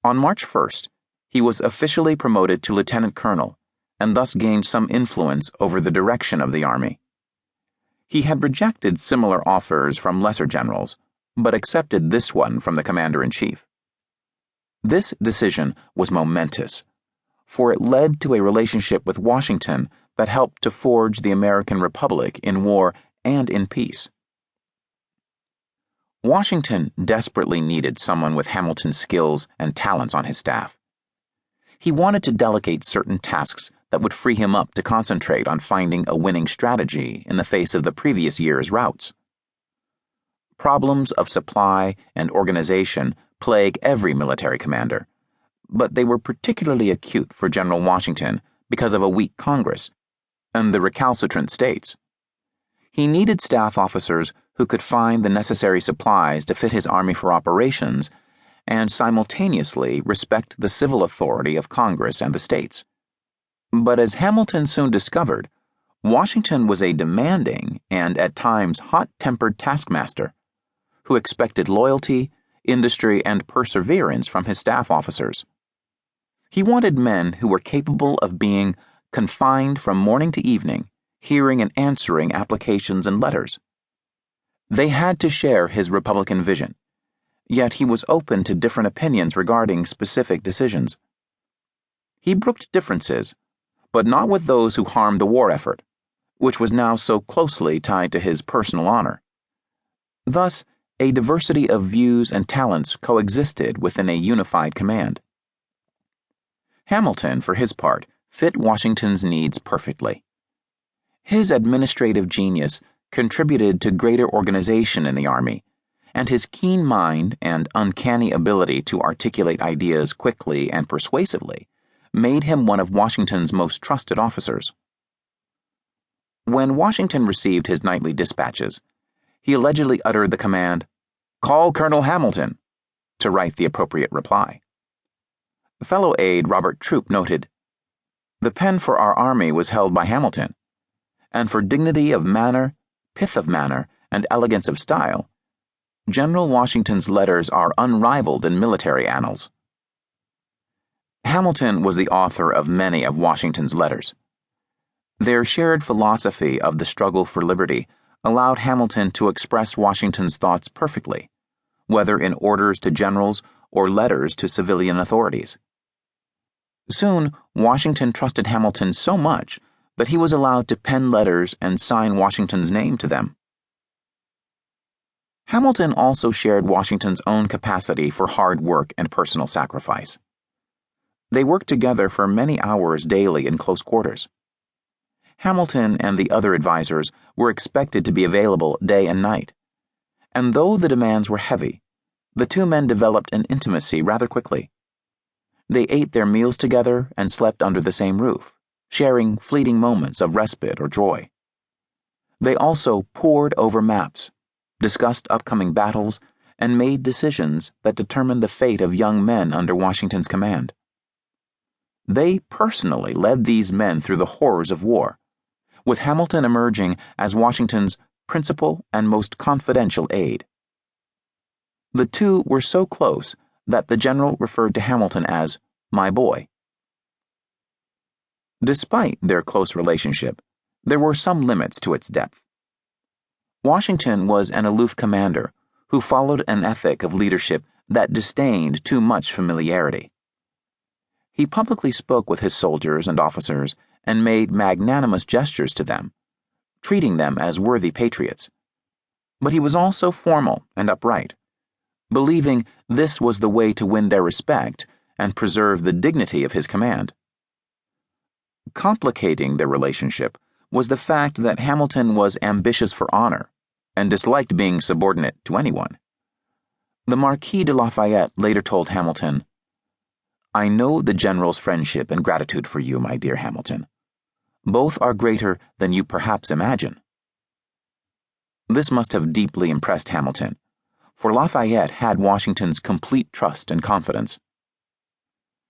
On March 1st, he was officially promoted to lieutenant colonel and thus gained some influence over the direction of the army. He had rejected similar offers from lesser generals, but accepted this one from the commander-in-chief. This decision was momentous, for it led to a relationship with Washington that helped to forge the American Republic in war and in peace. Washington desperately needed someone with Hamilton's skills and talents on his staff. He wanted to delegate certain tasks that would free him up to concentrate on finding a winning strategy in the face of the previous year's routs. Problems of supply and organization plague every military commander, but they were particularly acute for General Washington because of a weak Congress and the recalcitrant states. He needed staff officers who could find the necessary supplies to fit his army for operations and simultaneously respect the civil authority of Congress and the states. But as Hamilton soon discovered, Washington was a demanding and at times hot-tempered taskmaster who expected loyalty, industry, and perseverance from his staff officers. He wanted men who were capable of being confined from morning to evening, hearing and answering applications and letters. They had to share his Republican vision, yet he was open to different opinions regarding specific decisions. He brooked differences, but not with those who harmed the war effort, which was now so closely tied to his personal honor. Thus, a diversity of views and talents coexisted within a unified command. Hamilton, for his part, fit Washington's needs perfectly. His administrative genius contributed to greater organization in the army, and his keen mind and uncanny ability to articulate ideas quickly and persuasively made him one of Washington's most trusted officers. When Washington received his nightly dispatches, he allegedly uttered the command, "Call Colonel Hamilton," to write the appropriate reply. Fellow aide Robert Troup noted, "The pen for our army was held by Hamilton, and for dignity of manner, pith of manner, and elegance of style, General Washington's letters are unrivaled in military annals." Hamilton was the author of many of Washington's letters. Their shared philosophy of the struggle for liberty allowed Hamilton to express Washington's thoughts perfectly, whether in orders to generals or letters to civilian authorities. Soon, Washington trusted Hamilton so much that he was allowed to pen letters and sign Washington's name to them. Hamilton also shared Washington's own capacity for hard work and personal sacrifice. They worked together for many hours daily in close quarters. Hamilton and the other advisors were expected to be available day and night, and though the demands were heavy, the two men developed an intimacy rather quickly. They ate their meals together and slept under the same roof, sharing fleeting moments of respite or joy. They also pored over maps, discussed upcoming battles, and made decisions that determined the fate of young men under Washington's command. They personally led these men through the horrors of war, with Hamilton emerging as Washington's principal and most confidential aide. The two were so close that the general referred to Hamilton as "my boy." Despite their close relationship, there were some limits to its depth. Washington was an aloof commander who followed an ethic of leadership that disdained too much familiarity. He publicly spoke with his soldiers and officers and made magnanimous gestures to them, treating them as worthy patriots. But he was also formal and upright, believing this was the way to win their respect and preserve the dignity of his command. Complicating their relationship was the fact that Hamilton was ambitious for honor and disliked being subordinate to anyone. The Marquis de Lafayette later told Hamilton, "I know the general's friendship and gratitude for you, my dear Hamilton. Both are greater than you perhaps imagine." This must have deeply impressed Hamilton, for Lafayette had Washington's complete trust and confidence.